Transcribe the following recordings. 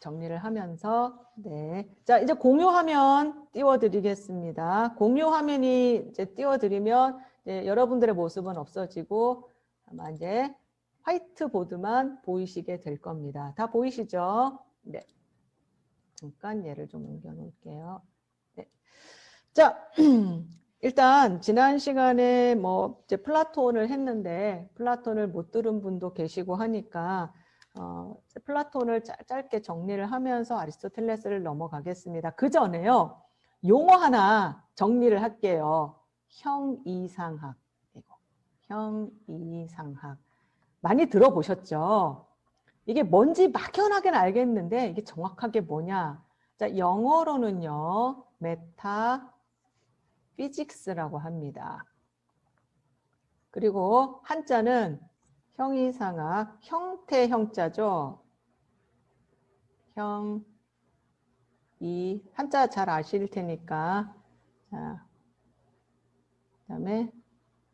정리를 하면서 네. 자, 이제 공유 화면 띄워드리겠습니다. 공유 화면이 이제 띄워드리면 이제 여러분들의 모습은 없어지고 아마 이제 화이트보드만 보이시게 될 겁니다. 다 보이시죠? 네. 잠깐 얘를 좀 옮겨 놓을게요. 네. 자, 일단 지난 시간에 뭐 이제 플라톤을 했는데 플라톤을 못 들은 분도 계시고 하니까 플라톤을 짧게 정리를 하면서 아리스토텔레스를 넘어가겠습니다. 그 전에요. 용어 하나 정리를 할게요. 형이상학. 형이상학. 많이 들어보셨죠? 이게 뭔지 막연하게는 알겠는데 이게 정확하게 뭐냐? 자, 영어로는요. 메타 피직스라고 합니다. 그리고 한자는 형이상학, 형태 형자죠. 이 한자 잘 아실 테니까 자, 그다음에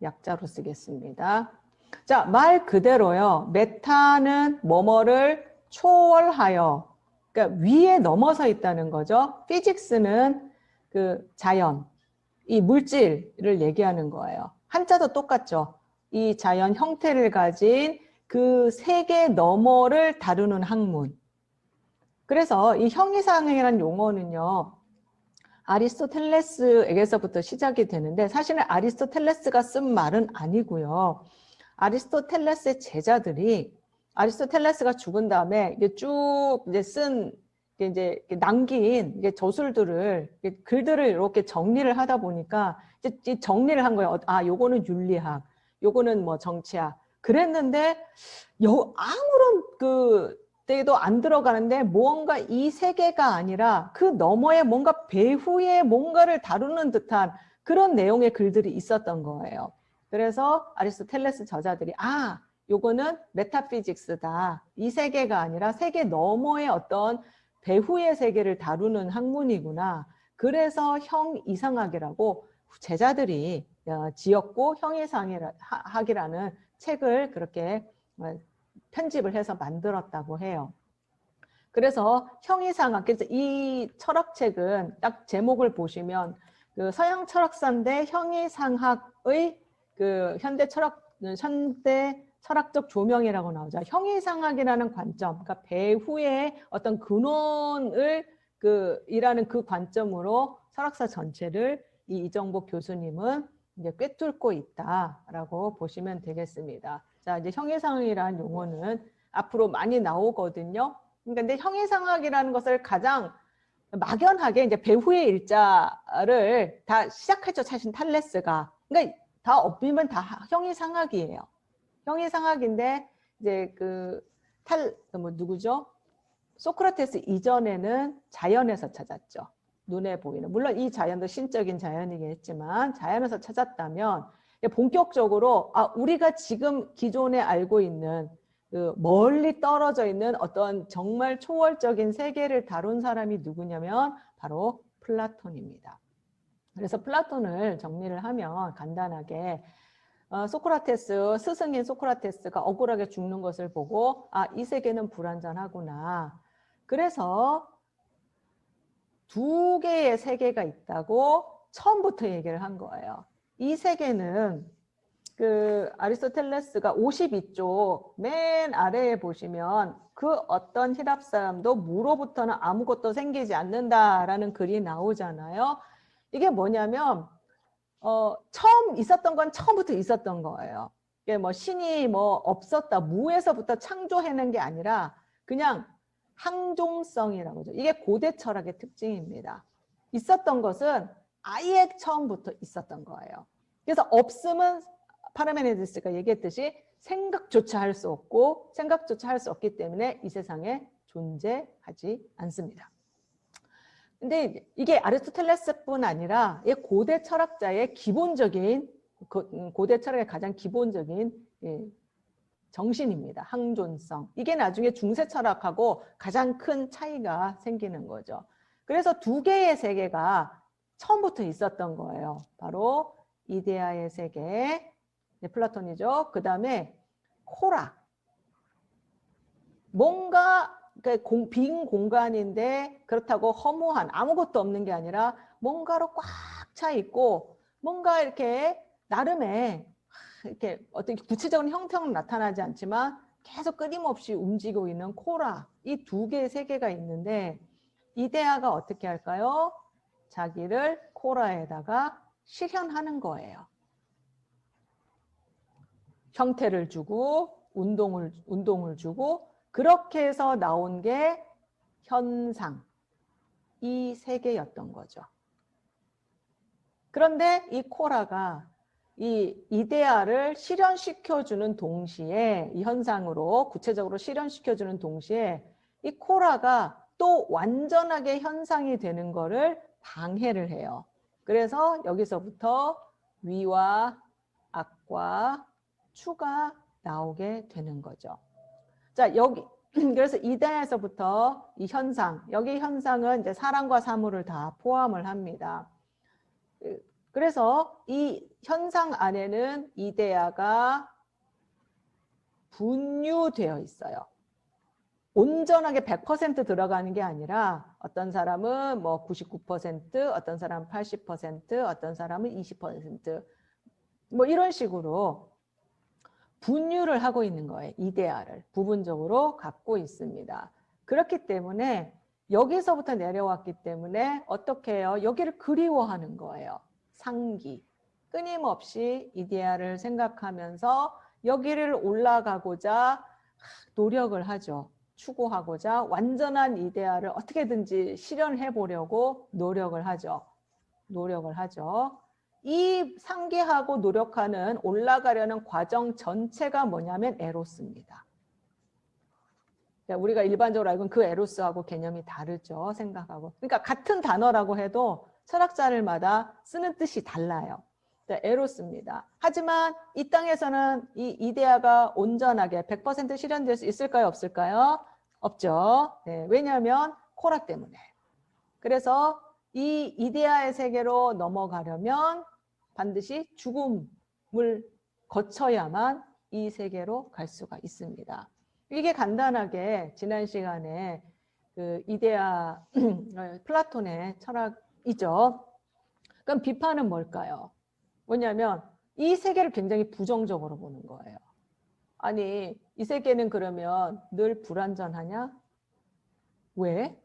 약자로 쓰겠습니다. 자, 말 그대로요. 메타는 뭐뭐를 초월하여, 그러니까 위에 넘어서 있다는 거죠. 피직스는 그 자연, 이 물질을 얘기하는 거예요. 한자도 똑같죠. 이 자연 형태를 가진 그 세계 너머를 다루는 학문. 그래서 이 형이상학이라는 용어는요. 아리스토텔레스에게서부터 시작이 되는데 사실은 아리스토텔레스가 쓴 말은 아니고요. 아리스토텔레스의 제자들이 아리스토텔레스가 죽은 다음에 이게 쭉 이제 쓴 이제 남긴 이제 저술들을 글들을 이렇게 정리를 하다 보니까 이제 정리를 한 거예요. 아, 요거는 윤리학, 요거는 뭐 정치학. 그랬는데 아무런 그 때도 안 들어가는데 뭔가 이 세계가 아니라 그 너머에 뭔가 배후에 뭔가를 다루는 듯한 그런 내용의 글들이 있었던 거예요. 그래서 아리스토텔레스 저자들이 요거는 메타피직스다. 이 세계가 아니라 세계 너머의 어떤 배후의 세계를 다루는 학문이구나. 그래서 형이상학이라고 제자들이 지었고 형이상학이라는 책을 그렇게 편집을 해서 만들었다고 해요. 그래서 형이상학, 그래서 이 철학책은 딱 제목을 보시면 그 서양 철학사인데 형이상학의 그 현대 철학적 조명이라고 나오죠. 형이상학이라는 관점, 그러니까 배후의 어떤 근원을 일하는 그 관점으로 철학사 전체를 이정복 교수님은 이제 꿰뚫고 있다라고 보시면 되겠습니다. 자, 이제 형이상학이라는 용어는 앞으로 많이 나오거든요. 근데 형이상학이라는 것을 가장 막연하게 이제 배후의 일자를 다 시작했죠. 사실 탈레스가. 그러니까 다 엎으면 다 형이상학이에요. 형이상학인데 이제 누구죠? 소크라테스 이전에는 자연에서 찾았죠. 눈에 보이는. 물론 이 자연도 신적인 자연이겠지만 자연에서 찾았다면 본격적으로 우리가 지금 기존에 알고 있는 그 멀리 떨어져 있는 어떤 정말 초월적인 세계를 다룬 사람이 누구냐면 바로 플라톤입니다. 그래서 플라톤을 정리를 하면 간단하게 소크라테스, 스승인 소크라테스가 억울하게 죽는 것을 보고 이 세계는 불완전하구나. 그래서 두 개의 세계가 있다고 처음부터 얘기를 한 거예요. 이 세계는 그 아리스토텔레스가 52쪽 맨 아래에 보시면 그 어떤 히랍 사람도 무로부터는 아무것도 생기지 않는다라는 글이 나오잖아요. 이게 뭐냐면 처음 있었던 건 처음부터 있었던 거예요. 이게 뭐 신이 뭐 없었다, 무에서부터 창조해낸 게 아니라 그냥 항종성이라고 하죠. 이게 고대 철학의 특징입니다. 있었던 것은 아예 처음부터 있었던 거예요. 그래서 없음은 파르메니데스가 얘기했듯이 생각조차 할 수 없고 생각조차 할 수 없기 때문에 이 세상에 존재하지 않습니다. 근데 이게 아리스토텔레스뿐 아니라 고대 철학자의 기본적인 고대 철학의 가장 기본적인 정신입니다. 항존성. 이게 나중에 중세 철학하고 가장 큰 차이가 생기는 거죠. 그래서 두 개의 세계가 처음부터 있었던 거예요. 바로 이데아의 세계, 플라톤이죠. 그 다음에 코락. 뭔가 그러니까 빈 공간인데 그렇다고 허무한 아무것도 없는 게 아니라 뭔가로 꽉 차 있고 뭔가 이렇게 나름의 이렇게 어떤 구체적인 형태는 나타나지 않지만 계속 끊임없이 움직이고 있는 코라, 이 두 개, 세 개가 있는데 이데아가 어떻게 할까요? 자기를 코라에다가 실현하는 거예요. 형태를 주고 운동을 주고 그렇게 해서 나온 게 현상, 이 세 개였던 거죠. 그런데 이 코라가 이 이데아를 실현시켜주는 동시에 이 현상으로 구체적으로 실현시켜주는 동시에 이 코라가 또 완전하게 현상이 되는 거를 방해를 해요. 그래서 여기서부터 위와 악과 추가 나오게 되는 거죠. 자, 여기 그래서 이데아에서부터 이 현상, 여기 현상은 이제 사랑과 사물을 다 포함을 합니다. 그래서 이 현상 안에는 이데아가 분류되어 있어요. 온전하게 100% 들어가는 게 아니라 어떤 사람은 뭐 99%, 어떤 사람은 80%, 어떤 사람은 20%, 뭐 이런 식으로 분류를 하고 있는 거예요. 이데아를 부분적으로 갖고 있습니다. 그렇기 때문에 여기서부터 내려왔기 때문에 어떻게 해요? 여기를 그리워하는 거예요. 상기. 끊임없이 이데아를 생각하면서 여기를 올라가고자 노력을 하죠. 추구하고자 완전한 이데아를 어떻게든지 실현해 보려고 노력을 하죠. 이 상기하고 노력하는 올라가려는 과정 전체가 뭐냐면 에로스입니다. 우리가 일반적으로 알고 있는 그 에로스하고 개념이 다르죠. 생각하고. 그러니까 같은 단어라고 해도 철학자들마다 쓰는 뜻이 달라요. 에로스입니다. 하지만 이 땅에서는 이 이데아가 온전하게 100% 실현될 수 있을까요? 없을까요? 없죠. 네, 왜냐하면 코라 때문에. 그래서 이 이데아의 세계로 넘어가려면 반드시 죽음을 거쳐야만 이 세계로 갈 수가 있습니다. 이게 간단하게 지난 시간에 그 이데아 플라톤의 철학이죠. 그럼 비판은 뭘까요? 뭐냐면 이 세계를 굉장히 부정적으로 보는 거예요. 아니 이 세계는 그러면 늘 불완전하냐? 왜?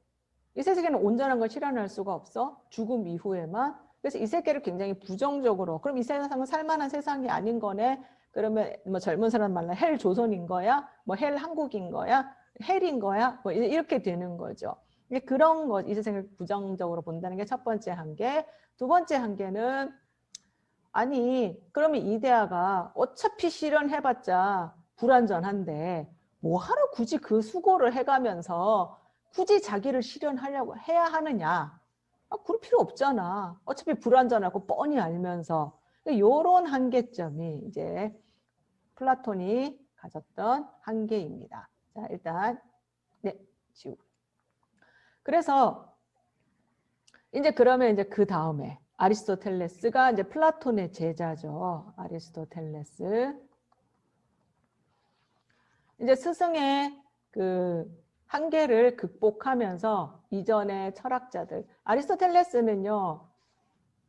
이 세계는 온전한 걸 실현할 수가 없어? 죽음 이후에만? 그래서 이 세계를 굉장히 부정적으로 그럼 이 세상은 살만한 세상이 아닌 거네? 그러면 뭐 젊은 사람 말로 헬 조선인 거야? 뭐 헬 한국인 거야? 헬인 거야? 뭐 이렇게 되는 거죠. 그런 거, 이 세상을 부정적으로 본다는 게 첫 번째 한계. 두 번째 한계는 아니 그러면 이데아가 어차피 실현해봤자 불완전한데 뭐하러 굳이 그 수고를 해가면서 굳이 자기를 실현하려고 해야 하느냐. 그럴 필요 없잖아. 어차피 불완전하고 뻔히 알면서. 이런 한계점이 이제 플라톤이 가졌던 한계입니다. 자, 일단 네, 지우. 그래서 이제 그러면 이제 그 다음에 아리스토텔레스가 이제 플라톤의 제자죠. 아리스토텔레스. 이제 스승의 그 한계를 극복하면서 이전의 철학자들. 아리스토텔레스는요.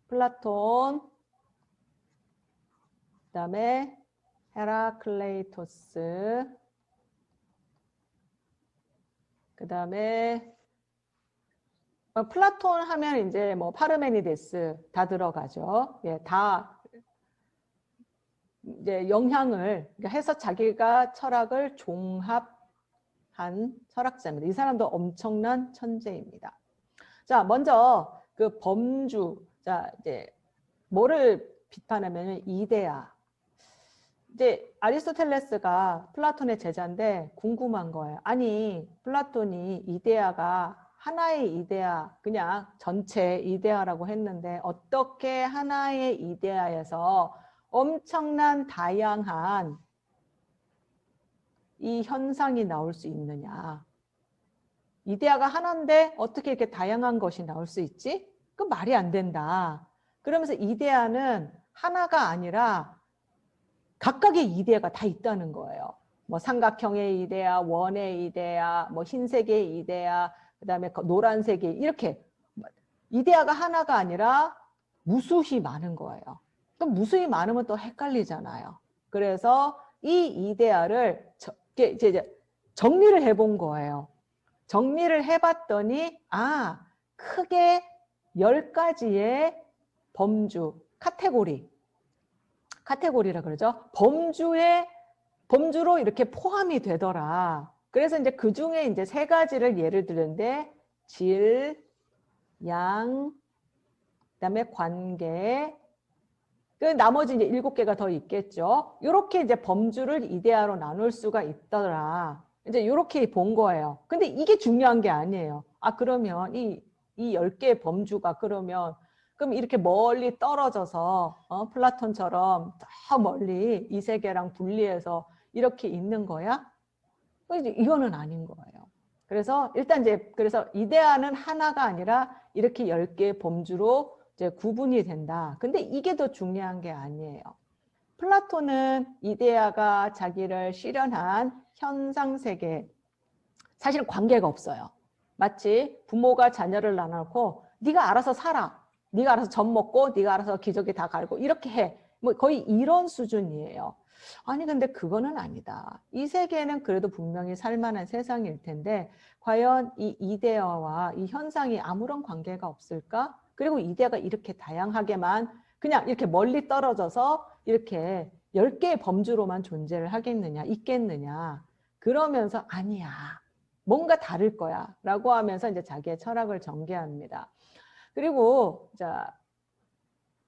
플라톤, 그다음에 헤라클레이토스, 그다음에 플라톤 하면 이제 뭐 파르메니데스 다 들어가죠. 예, 다 이제 영향을 해서 자기가 철학을 종합한 철학자입니다. 이 사람도 엄청난 천재입니다. 자, 먼저 그 범주, 자 이제 뭐를 비판하면 이데아. 이제 아리스토텔레스가 플라톤의 제자인데 궁금한 거예요. 아니 플라톤이 이데아가 하나의 이데아, 그냥 전체 이데아라고 했는데 어떻게 하나의 이데아에서 엄청난 다양한 이 현상이 나올 수 있느냐. 이데아가 하나인데 어떻게 이렇게 다양한 것이 나올 수 있지? 그 말이 안 된다. 그러면서 이데아는 하나가 아니라 각각의 이데아가 다 있다는 거예요. 뭐 삼각형의 이데아, 원의 이데아, 뭐 흰색의 이데아, 그다음에 노란색의 이렇게 이데아가 하나가 아니라 무수히 많은 거예요. 그럼 무수히 많으면 또 헷갈리잖아요. 그래서 이 이데아를 이제 정리를 해본 거예요. 정리를 해봤더니 크게 10가지의 범주, 카테고리라 그러죠. 범주로 이렇게 포함이 되더라. 그래서 이제 그 중에 이제 3가지를 예를 들는데 질, 양, 그다음에 관계, 그 나머지 이제 7개가 더 있겠죠. 이렇게 이제 범주를 이데아로 나눌 수가 있더라. 이제 이렇게 본 거예요. 근데 이게 중요한 게 아니에요. 그러면 이 10개의 범주가 그럼 이렇게 멀리 떨어져서 플라톤처럼 저 멀리 이 세계랑 분리해서 이렇게 있는 거야? 이거는 아닌 거예요. 그래서 일단 그래서 이데아는 하나가 아니라 이렇게 10개의 범주로 이제 구분이 된다. 근데 이게 더 중요한 게 아니에요. 플라톤은 이데아가 자기를 실현한 현상 세계, 사실 관계가 없어요. 마치 부모가 자녀를 낳아놓고 네가 알아서 살아. 네가 알아서 젖 먹고 네가 알아서 기저귀 다 갈고 이렇게 해. 뭐 거의 이런 수준이에요. 아니 근데 그거는 아니다. 이 세계는 그래도 분명히 살만한 세상일 텐데 과연 이 이데아와 이 현상이 아무런 관계가 없을까? 그리고 이데아가 이렇게 다양하게만 그냥 이렇게 멀리 떨어져서 이렇게 10개의 범주로만 존재를 하겠느냐, 있겠느냐. 그러면서 아니야. 뭔가 다를 거야. 라고 하면서 이제 자기의 철학을 전개합니다. 그리고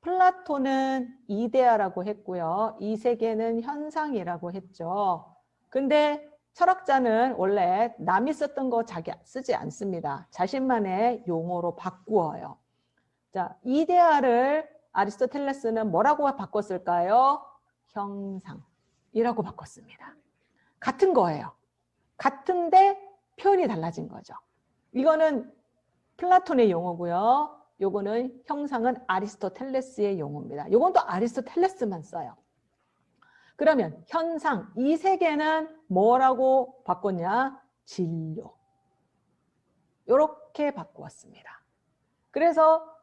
플라톤은 이데아라고 했고요. 이 세계는 현상이라고 했죠. 근데 철학자는 원래 남이 썼던 거 자기 쓰지 않습니다. 자신만의 용어로 바꾸어요. 이데아를 아리스토텔레스는 뭐라고 바꿨을까요? 형상이라고 바꿨습니다. 같은 거예요. 같은데 표현이 달라진 거죠. 이거는 플라톤의 용어고요. 요거는 형상은 아리스토텔레스의 용어입니다. 요건 또 아리스토텔레스만 써요. 그러면 현상, 이 세계는 뭐라고 바꿨냐? 진료. 이렇게 바꾸었습니다. 그래서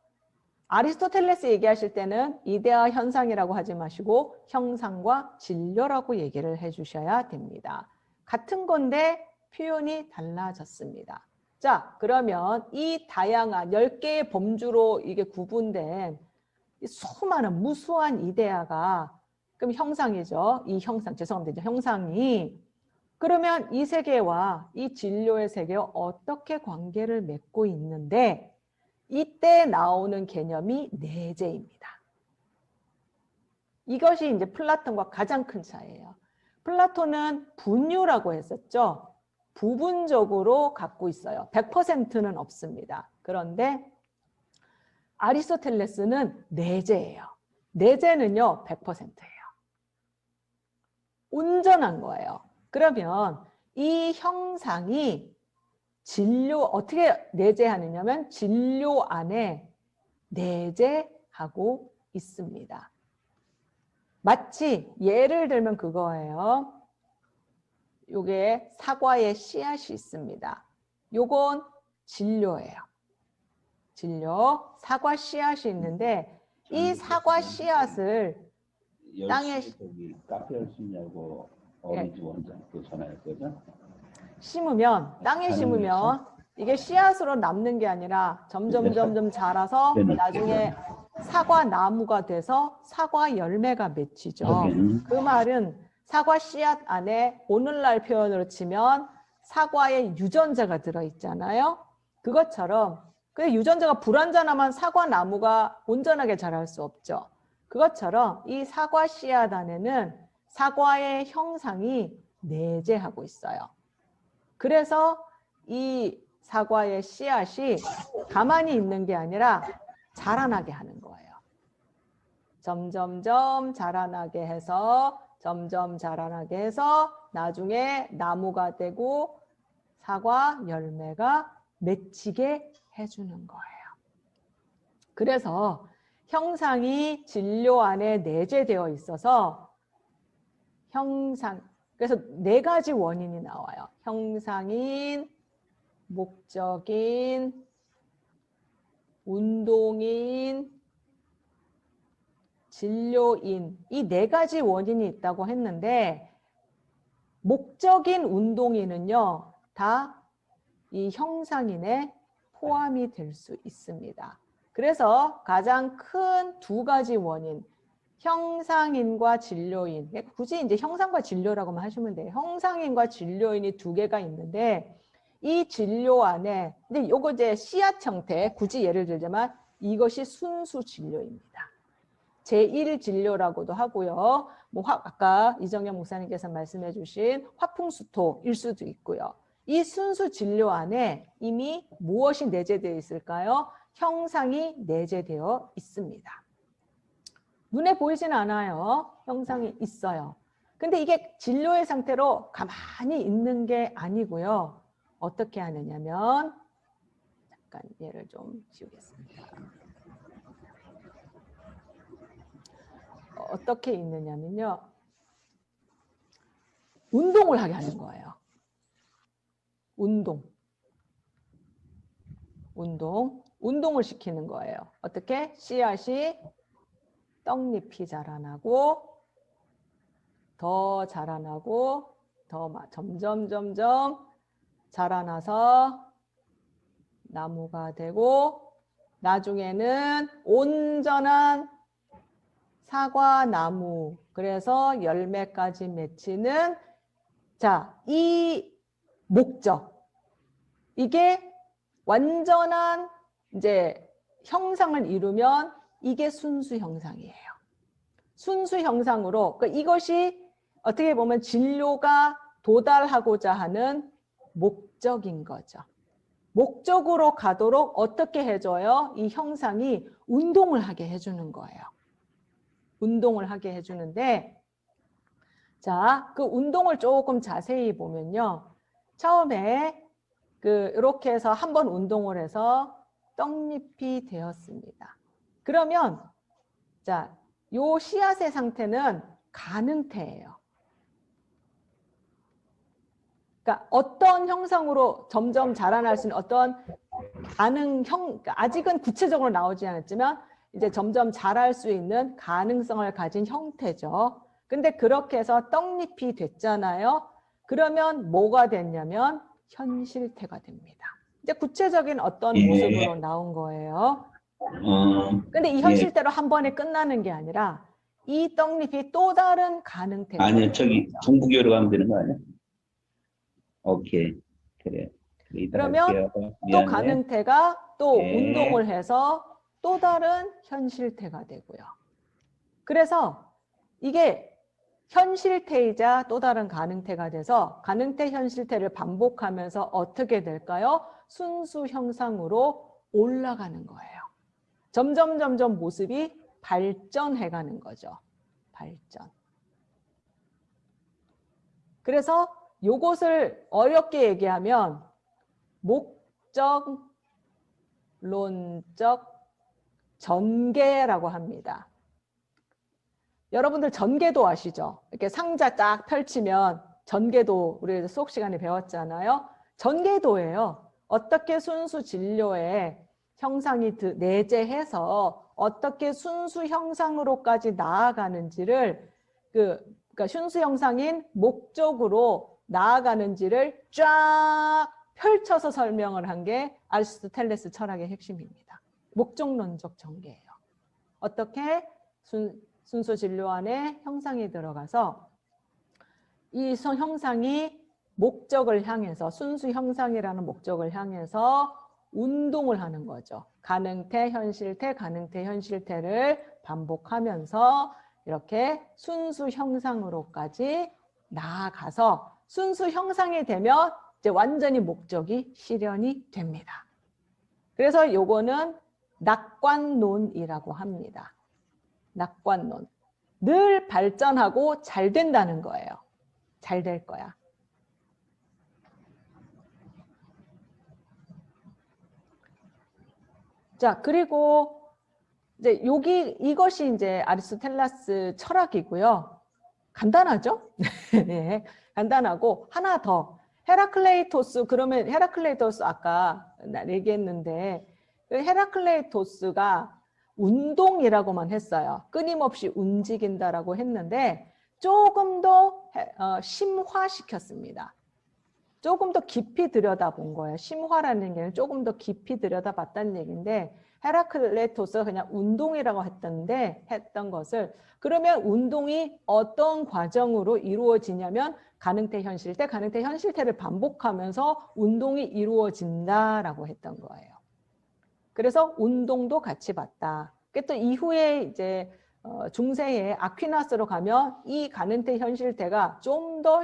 아리스토텔레스 얘기하실 때는 이데아 현상이라고 하지 마시고 형상과 진료라고 얘기를 해주셔야 됩니다. 같은 건데 표현이 달라졌습니다. 자, 그러면 이 다양한 10개의 범주로 이게 구분된 수많은 무수한 이데아가 그럼 형상이죠. 이 형상, 죄송합니다. 형상이 그러면 이 세계와 이 진료의 세계와 어떻게 관계를 맺고 있는데 이때 나오는 개념이 내재입니다. 이것이 이제 플라톤과 가장 큰 차이예요. 플라톤은 분유라고 했었죠. 부분적으로 갖고 있어요. 100%는 없습니다. 그런데 아리스토텔레스는 내재예요. 내재는요 100%예요. 온전한 거예요. 그러면 이 형상이 진료 어떻게 내재하느냐면 진료 안에 내재하고 있습니다. 마치 예를 들면 그거예요. 요게 사과의 씨앗이 있습니다. 요건 진료예요. 진료, 사과 씨앗이 있는데 이 사과 씨앗을 땅에 카페 열심히하고 어린이 원장 또 전화했거든. 심으면 땅에 심으면 이게 씨앗으로 남는 게 아니라 점점 자라서 나중에 사과 나무가 돼서 사과 열매가 맺히죠. 그 말은 사과 씨앗 안에 오늘날 표현으로 치면 사과에 유전자가 들어있잖아요. 그것처럼 그 유전자가 불완전하면 사과 나무가 온전하게 자랄 수 없죠. 그것처럼 이 사과 씨앗 안에는 사과의 형상이 내재하고 있어요. 그래서 이 사과의 씨앗이 가만히 있는 게 아니라 자라나게 하는 거예요. 점점점 자라나게 해서 나중에 나무가 되고 사과 열매가 맺히게 해주는 거예요. 그래서 형상이 진료 안에 내재되어 있어서 형상, 그래서 네 가지 원인이 나와요. 형상인, 목적인, 운동인, 진료인, 이 네 가지 원인이 있다고 했는데 목적인 운동인은요, 다 이 형상인에 포함이 될 수 있습니다. 그래서 가장 큰 두 가지 원인, 형상인과 진료인, 굳이 이제 형상과 진료라고만 하시면 돼요. 형상인과 진료인이 두 개가 있는데 이 진료 안에, 근데 요거 이제 씨앗 형태, 굳이 예를 들자면 이것이 순수 진료입니다. 제1진료라고도 하고요. 뭐 아까 이정현 목사님께서 말씀해 주신 화풍수토일 수도 있고요. 이 순수 진료 안에 이미 무엇이 내재되어 있을까요? 형상이 내재되어 있습니다. 눈에 보이지는 않아요. 형상이 있어요. 근데 이게 진료의 상태로 가만히 있는 게 아니고요. 어떻게 하느냐면, 잠깐 얘를 좀 지우겠습니다. 어떻게 있느냐면요. 운동을 하게 하는 거예요. 운동을 시키는 거예요. 어떻게? 씨앗이 떡잎이 자라나고 더 자라나고 더 점점 자라나서 나무가 되고 나중에는 온전한 사과나무, 그래서 열매까지 맺히는, 자, 이 목적, 이게 완전한 이제 형상을 이루면 이게 순수 형상이에요. 순수 형상으로, 그러니까 이것이 어떻게 보면 진료가 도달하고자 하는 목적인 거죠. 목적으로 가도록 어떻게 해줘요? 이 형상이 운동을 하게 해주는 거예요. 운동을 하게 해주는데, 자, 그 운동을 조금 자세히 보면요. 처음에 이렇게 해서 한번 운동을 해서 떡잎이 되었습니다. 그러면, 자, 요 씨앗의 상태는 가능태예요. 그러니까 어떤 형상으로 점점 자라날 수 있는 어떤 아직은 구체적으로 나오지 않았지만 이제 점점 자랄 수 있는 가능성을 가진 형태죠. 근데 그렇게 해서 떡잎이 됐잖아요. 그러면 뭐가 됐냐면 현실태가 됩니다. 이제 구체적인 어떤 모습으로 나온 거예요. 근데 이 현실태로 한 번에 끝나는 게 아니라 이 떡잎이 또 다른 가능태가 아니요, 저기 동부교로 가면 되는 거 아니야? 오케이, 그래. 그러면 또 가능태가 또 운동을 해서 또 다른 현실태가 되고요. 그래서 이게 현실태이자 또 다른 가능태가 돼서 가능태, 현실태를 반복하면서 어떻게 될까요? 순수 형상으로 올라가는 거예요. 점점 모습이 발전해가는 거죠. 발전. 그래서 이것을 어렵게 얘기하면 목적론적 전개라고 합니다. 여러분들 전개도 아시죠? 이렇게 상자 딱 펼치면 전개도 우리 수업 시간에 배웠잖아요. 전개도예요. 어떻게 순수 진료에 형상이 내재해서 어떻게 순수 형상으로까지 나아가는지를 그러니까 순수 형상인 목적으로 나아가는지를 쫙 펼쳐서 설명을 한 게 아리스토텔레스 철학의 핵심입니다. 목적론적 전개예요. 어떻게 순수 진료 안에 형상이 들어가서 이 형상이 목적을 향해서 순수 형상이라는 목적을 향해서 운동을 하는 거죠. 가능태, 현실태, 가능태, 현실태를 반복하면서 이렇게 순수 형상으로까지 나아가서 순수 형상이 되면 이제 완전히 목적이 실현이 됩니다. 그래서 요거는 낙관론이라고 합니다. 낙관론. 늘 발전하고 잘 된다는 거예요. 잘 될 거야. 자, 그리고 이제 이것이 이제 아리스토텔레스 철학이고요. 간단하죠? 네, 간단하고 하나 더. 헤라클레이토스, 그러면 헤라클레이토스 아까 얘기했는데 그 헤라클레이토스가 운동이라고만 했어요. 끊임없이 움직인다라고 했는데 조금 더 심화시켰습니다. 조금 더 깊이 들여다본 거예요. 심화라는 게 조금 더 깊이 들여다봤다는 얘기인데 헤라클레이토스가 그냥 운동이라고 했던 것을 그러면 운동이 어떤 과정으로 이루어지냐면 가능태 현실태, 가능태 현실태를 반복하면서 운동이 이루어진다라고 했던 거예요. 그래서 운동도 같이 봤다. 또 이후에 이제 중세의 아퀴나스로 가면 이 가능태 현실태가 좀 더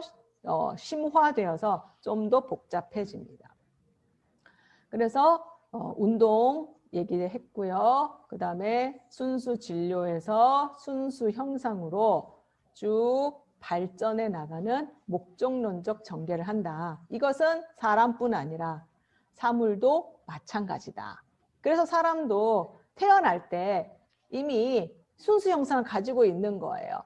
심화되어서 좀 더 복잡해집니다. 그래서 운동 얘기를 했고요. 그 다음에 순수 진료에서 순수 형상으로 쭉 발전해 나가는 목적론적 전개를 한다. 이것은 사람뿐 아니라 사물도 마찬가지다. 그래서 사람도 태어날 때 이미 순수 형상을 가지고 있는 거예요.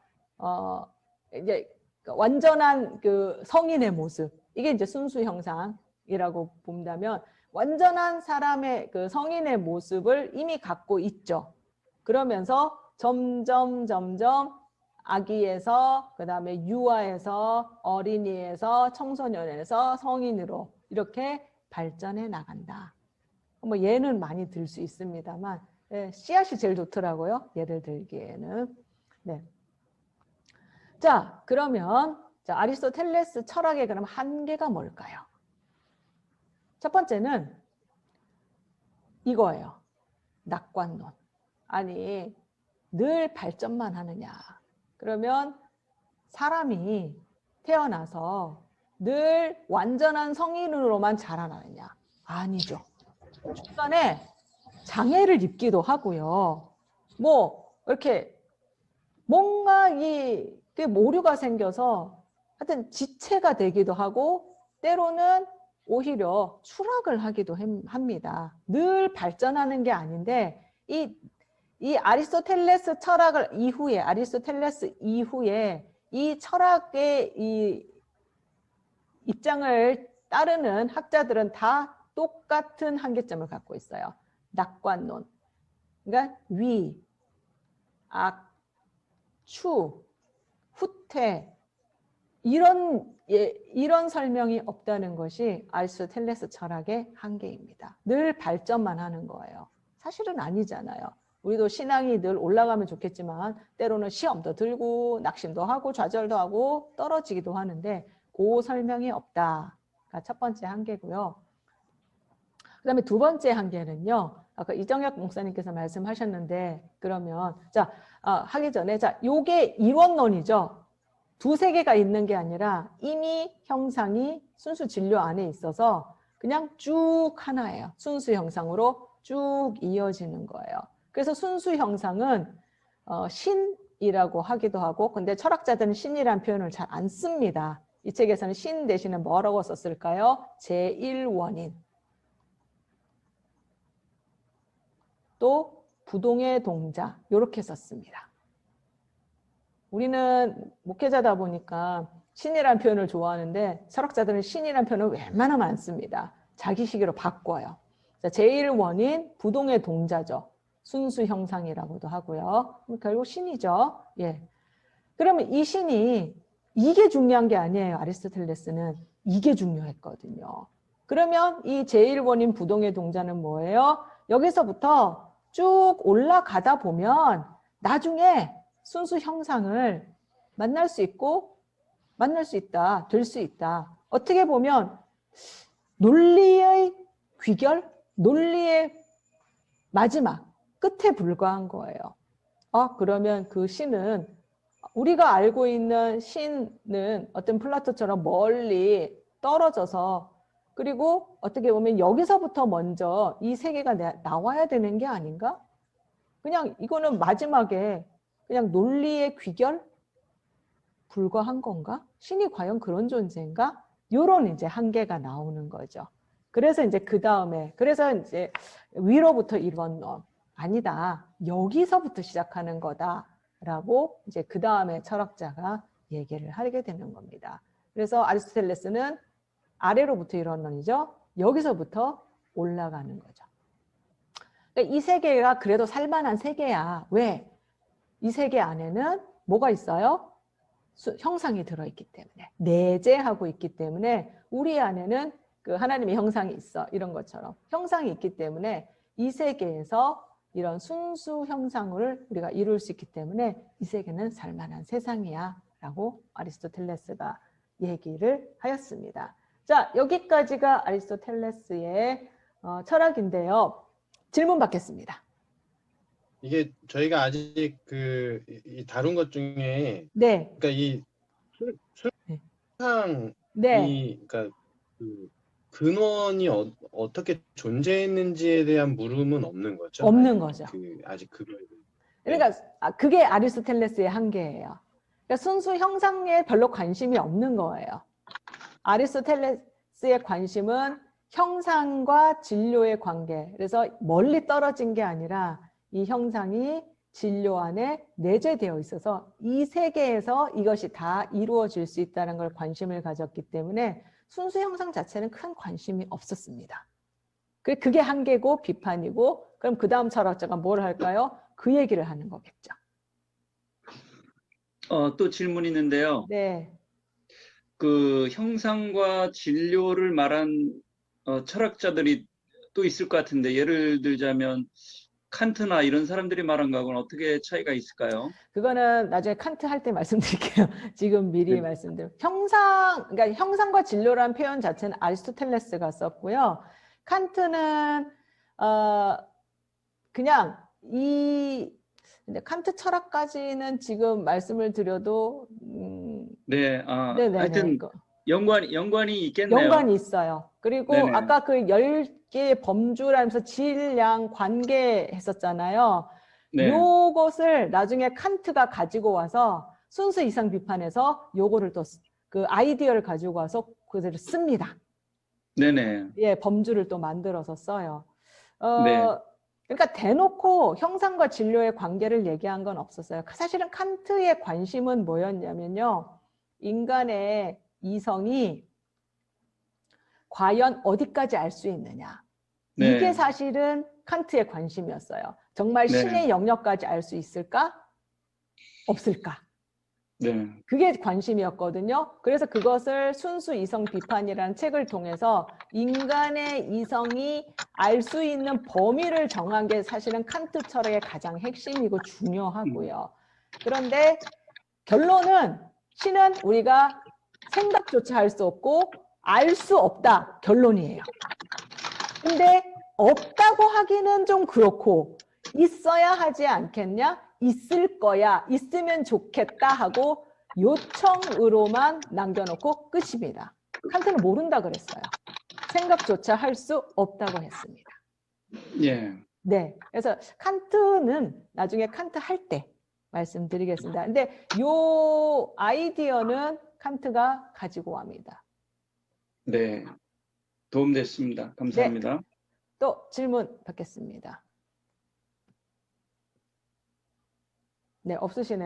이제 완전한 그 성인의 모습, 이게 이제 순수 형상이라고 본다면 완전한 사람의 그 성인의 모습을 이미 갖고 있죠. 그러면서 점점 아기에서 그다음에 유아에서 어린이에서 청소년에서 성인으로 이렇게 발전해 나간다. 뭐 예는 많이 들 수 있습니다만 씨앗이 제일 좋더라고요. 예를 들기에는. 네. 자, 그러면 아리스토텔레스 철학의 그럼 한계가 뭘까요? 첫 번째는 이거예요. 낙관론. 아니, 늘 발전만 하느냐. 그러면 사람이 태어나서 늘 완전한 성인으로만 자라나느냐. 아니죠. 중간에 장애를 입기도 하고요. 뭐 이렇게 뭔가 이 모류가 생겨서 하여튼 지체가 되기도 하고 때로는 오히려 추락을 하기도 합니다. 늘 발전하는 게 아닌데 이 아리스토텔레스 철학을 이후에 아리스토텔레스 이후에 이 철학의 이 입장을 따르는 학자들은 다 똑같은 한계점을 갖고 있어요. 낙관론. 그러니까 위, 악, 추, 후퇴 이런 설명이 없다는 것이 아리스토텔레스 철학의 한계입니다. 늘 발전만 하는 거예요. 사실은 아니잖아요. 우리도 신앙이 늘 올라가면 좋겠지만 때로는 시험도 들고 낙심도 하고 좌절도 하고 떨어지기도 하는데 그 설명이 없다가 첫 번째 한계고요. 그 다음에 두 번째 한계는요. 아까 이정혁 목사님께서 말씀하셨는데 그러면 하기 전에 요게 이원론이죠. 두세 개가 있는 게 아니라 이미 형상이 순수 진료 안에 있어서 그냥 쭉 하나예요. 순수 형상으로 쭉 이어지는 거예요. 그래서 순수 형상은 신이라고 하기도 하고 근데 철학자들은 신이라는 표현을 잘 안 씁니다. 이 책에서는 신 대신에 뭐라고 썼을까요? 제1원인. 또 부동의 동자 이렇게 썼습니다. 우리는 목회자다 보니까 신이라는 표현을 좋아하는데 철학자들은 신이라는 표현을 웬만하면 안 씁니다. 자기식으로 바꿔요. 제1원인 부동의 동자죠. 순수 형상이라고도 하고요. 결국 신이죠. 예. 그러면 이 신이 이게 중요한 게 아니에요. 아리스토텔레스는 이게 중요했거든요. 그러면 이 제1원인 부동의 동자는 뭐예요? 여기서부터 쭉 올라가다 보면 나중에 순수 형상을 만날 수 있고 만날 수 있다, 될 수 있다. 어떻게 보면 논리의 귀결, 논리의 마지막, 끝에 불과한 거예요. 그러면 그 신은 우리가 알고 있는 신은 어떤 플라토처럼 멀리 떨어져서 그리고 어떻게 보면 여기서부터 먼저 이 세계가 나와야 되는 게 아닌가? 그냥 이거는 마지막에 그냥 논리의 귀결? 불과한 건가? 신이 과연 그런 존재인가? 이런 이제 한계가 나오는 거죠. 그래서 이제 그 다음에 그래서 이제 위로부터 이원론 아니다. 여기서부터 시작하는 거다라고 이제 그 다음에 철학자가 얘기를 하게 되는 겁니다. 그래서 아리스토텔레스는 아래로부터 일어나죠. 여기서부터 올라가는 거죠. 그러니까 이 세계가 그래도 살만한 세계야. 왜? 이 세계 안에는 뭐가 있어요? 형상이 들어있기 때문에, 내재하고 있기 때문에 우리 안에는 그 하나님의 형상이 있어. 이런 것처럼 형상이 있기 때문에 이 세계에서 이런 순수 형상을 우리가 이룰 수 있기 때문에 이 세계는 살만한 세상이야 라고 아리스토텔레스가 얘기를 하였습니다. 자, 여기까지가 아리스토텔레스의 철학인데요. 질문 받겠습니다. 이게 저희가 아직 이 다룬 것 중에 네. 그러니까 이 술상이 네. 그러니까 그 근원이 어떻게 존재했는지에 대한 물음은 없는 거죠? 없는 거죠. 아직 그거에 대해. 그러니까 그게 아리스토텔레스의 한계예요. 그러니까 순수 형상에 별로 관심이 없는 거예요. 아리스토텔레스의 관심은 형상과 진료의 관계. 그래서 멀리 떨어진 게 아니라 이 형상이 진료 안에 내재되어 있어서 이 세계에서 이것이 다 이루어질 수 있다는 걸 관심을 가졌기 때문에 순수 형상 자체는 큰 관심이 없었습니다. 그게 한계고 비판이고, 그럼 그 다음 철학자가 뭘 할까요? 그 얘기를 하는 거겠죠. 또 질문이 있는데요. 네. 그 형상과 진료를 말한 철학자들이 또 있을 것 같은데, 예를 들자면 칸트나 이런 사람들이 말한 거하고는 어떻게 차이가 있을까요? 그거는 나중에 칸트 할 때 말씀드릴게요. 지금 미리 네. 말씀드려. 그러니까 형상과 진료라는 표현 자체는 아리스토텔레스가 썼고요. 칸트는 그냥 근데 칸트 철학까지는 지금 말씀을 드려도 네, 네네네. 하여튼 연관이 있겠네요. 연관이 있어요. 그리고 네네. 아까 그 10개의 범주라면서 질, 양, 관계 했었잖아요. 네. 요것을 나중에 칸트가 가지고 와서 순수 이상 비판에서 요거를 또 그 아이디어를 가지고 와서 그대로 씁니다. 네네. 예, 범주를 또 만들어서 써요. 네. 그러니까 대놓고 형상과 진료의 관계를 얘기한 건 없었어요. 사실은 칸트의 관심은 뭐였냐면요. 인간의 이성이 과연 어디까지 알 수 있느냐. 네. 이게 사실은 칸트의 관심이었어요. 정말 네. 신의 영역까지 알 수 있을까? 없을까? 네. 그게 관심이었거든요. 그래서 그것을 순수 이성 비판이라는 책을 통해서 인간의 이성이 알 수 있는 범위를 정한 게 사실은 칸트 철학의 가장 핵심이고 중요하고요. 그런데 결론은 신은 우리가 생각조차 할 수 없고 알 수 없다. 결론이에요. 근데 없다고 하기는 좀 그렇고 있어야 하지 않겠냐? 있을 거야. 있으면 좋겠다 하고 요청으로만 남겨놓고 끝입니다. 칸트는 모른다 그랬어요. 생각조차 할 수 없다고 했습니다. 예. 네, 그래서 칸트는 나중에 칸트 할 때 말씀드리겠습니다. 근데 요 아이디어는 칸트가 가지고 옵니다. 네. 도움됐습니다. 감사합니다. 또 질문 받겠습니다. 네, 없으시네요.